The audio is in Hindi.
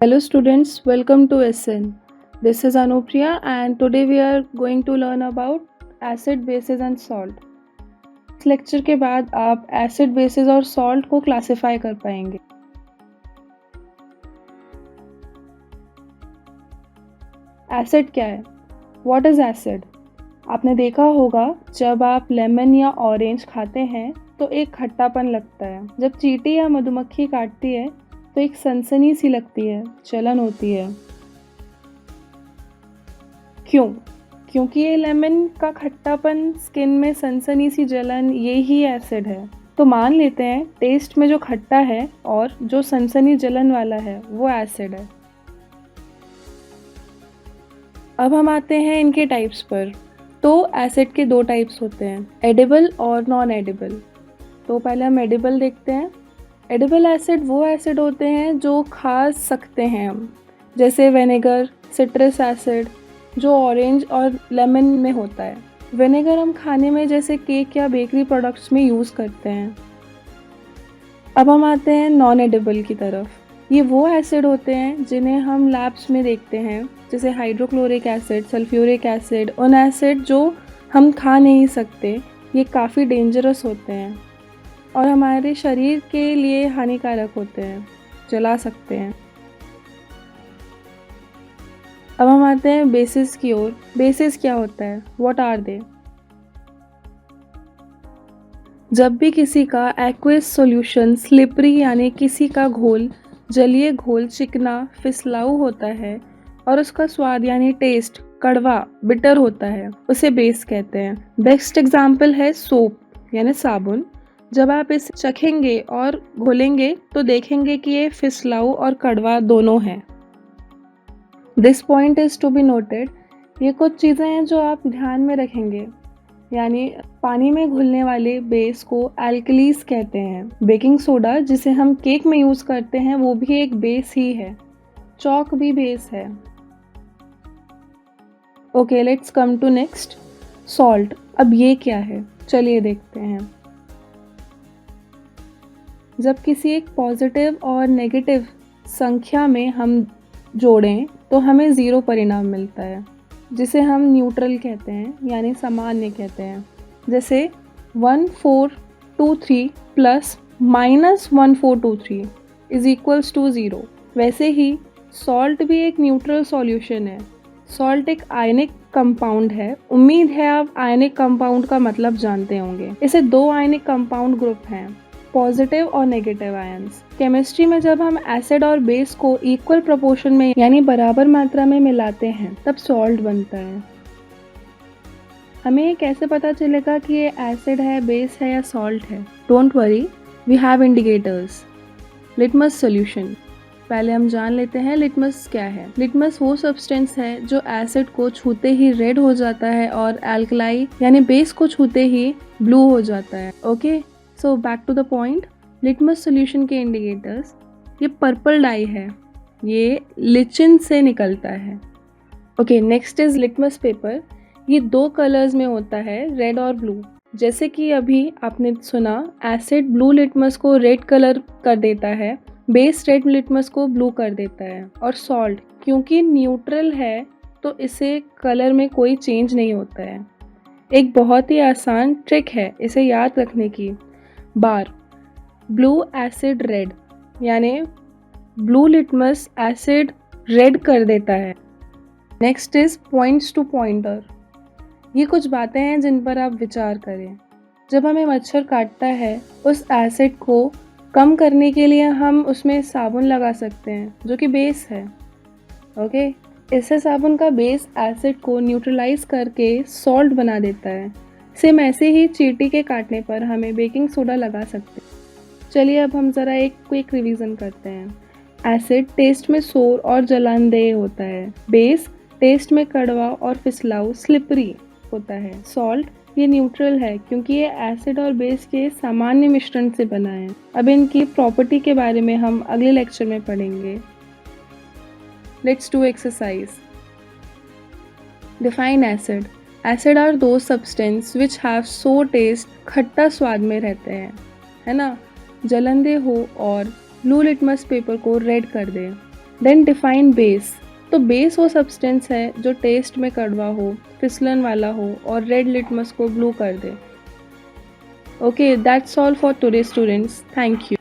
Hello students, welcome to SN. This is Anupriya and today we are going to learn about acid, bases and salt. इस लेक्चर के बाद आप एसिड, बेसिस और सॉल्ट को क्लासिफाई कर पाएंगे। एसिड क्या है? What is acid? आपने देखा होगा जब आप लेमन या ऑरेंज खाते हैं तो एक खट्टापन लगता है। जब चींटी या मधुमक्खी काटती है तो एक सनसनी सी लगती है, जलन होती है। क्यों? क्योंकि ये लेमन का खट्टापन, स्किन में सनसनी सी जलन, ये ही एसिड है। तो मान लेते हैं टेस्ट में जो खट्टा है और जो सनसनी जलन वाला है वो एसिड है। अब हम आते हैं इनके टाइप्स पर। तो एसिड के दो टाइप्स होते हैं, एडिबल और नॉन एडिबल। तो पहले हम एडिबल देखते हैं। एडिबल एसिड वो एसिड होते हैं जो खा सकते हैं हम, जैसे विनेगर, सिट्रस एसिड जो ऑरेंज और लेमन में होता है। विनेगर हम खाने में जैसे केक या बेकरी प्रोडक्ट्स में यूज़ करते हैं। अब हम आते हैं नॉन एडिबल की तरफ। ये वो एसिड होते हैं जिन्हें हम लैब्स में देखते हैं, जैसे हाइड्रोक्लोरिक एसिड, सल्फ्यूरिक एसिड, उन एसिड जो हम खा नहीं सकते। ये काफ़ी डेंजरस होते हैं और हमारे शरीर के लिए हानिकारक होते हैं, जला सकते हैं। अब हम आते हैं बेसिस की ओर। बेसिस क्या होता है? What are they? जब भी किसी का एक्वस सॉल्यूशन स्लिपरी यानी किसी का घोल, जलीय घोल चिकना, फिसलाऊ होता है और उसका स्वाद यानी टेस्ट कड़वा, बिटर होता है, उसे बेस कहते हैं। बेस्ट एग्जाम्पल है सोप यानी साबुन। जब आप इसे चखेंगे और घोलेंगे तो देखेंगे कि ये फिसलाऊ और कड़वा दोनों है। This point is to be noted. ये कुछ चीज़ें हैं जो आप ध्यान में रखेंगे, यानी पानी में घुलने वाले बेस को एल्कलीज कहते हैं। बेकिंग सोडा जिसे हम केक में यूज़ करते हैं वो भी एक बेस ही है। चॉक भी बेस है। Okay, let's come to next, salt. अब ये क्या है? चलिए देखते हैं। जब किसी एक पॉजिटिव और नेगेटिव संख्या में हम जोड़ें तो हमें ज़ीरो परिणाम मिलता है, जिसे हम न्यूट्रल कहते हैं यानी सामान्य कहते हैं। जैसे 1423 प्लस -1423 इज इक्वल्स टू 0। वैसे ही सॉल्ट भी एक न्यूट्रल सॉल्यूशन है। सॉल्ट एक आयनिक कंपाउंड है। उम्मीद है आप आयनिक कंपाउंड का मतलब जानते होंगे। इसे दो आयनिक कंपाउंड ग्रुप हैं, पॉजिटिव और नेगेटिव आयंस। केमिस्ट्री में जब हम एसिड और बेस को इक्वल प्रोपोर्शन में यानी बराबर मात्रा में मिलाते हैं तब सॉल्ट बनता है। हमें ये कैसे पता चलेगा कि ये एसिड है, बेस है या सॉल्ट है? Don't worry, we have indicators. Litmus solution. पहले हम जान लेते हैं लिटमस क्या है। लिटमस वो सब्सटेंस है जो एसिड को छूते ही रेड हो जाता है और एल्कलाई यानी बेस को छूते ही ब्लू हो जाता है। Okay, so back to the point. Litmus solution के इंडिकेटर्स, ये पर्पल डाई है, ये लिचिन से निकलता है। Okay, next is litmus paper. ये दो कलर्स में होता है, रेड और ब्लू। जैसे कि अभी आपने सुना, एसिड ब्लू लिटमस को रेड कलर कर देता है, बेस रेड लिटमस को ब्लू कर देता है। और सॉल्ट क्योंकि न्यूट्रल है तो इसे कलर में कोई चेंज नहीं होता है। एक बहुत ही आसान ट्रिक है इसे याद रखने की। बार ब्लू एसिड रेड, यानी ब्लू लिटमस एसिड रेड कर देता है। Next is points to pointer. ये कुछ बातें हैं जिन पर आप विचार करें। जब हमें मच्छर काटता है, उस एसिड को कम करने के लिए हम उसमें साबुन लगा सकते हैं जो कि बेस है। ओके, इससे साबुन का बेस एसिड को न्यूट्रलाइज करके सॉल्ट बना देता है। सेम ऐसे ही चींटी के काटने पर हमें बेकिंग सोडा लगा सकते हैं। चलिए अब हम ज़रा एक क्विक रिवीजन करते हैं। एसिड टेस्ट में सोर और जलानदेह होता है। बेस टेस्ट में कड़वा और फिसलाऊ स्लिपरी होता है। सॉल्ट ये न्यूट्रल है क्योंकि ये एसिड और बेस के सामान्य मिश्रण से बना है। अब इनकी प्रॉपर्टी के बारे में हम अगले लेक्चर में पढ़ेंगे। Let's do exercise. Define acid. Acid are those substance which have sour taste, खट्टा स्वाद में रहते हैं, है ना, जलन दे हो और ब्लू लिटमस पेपर को रेड कर दे। Then define base. तो बेस वो सब्सटेंस है जो टेस्ट में कड़वा हो, फिसलन वाला हो और रेड लिटमस को ब्लू कर दे। Okay, that's all for today students. Thank you.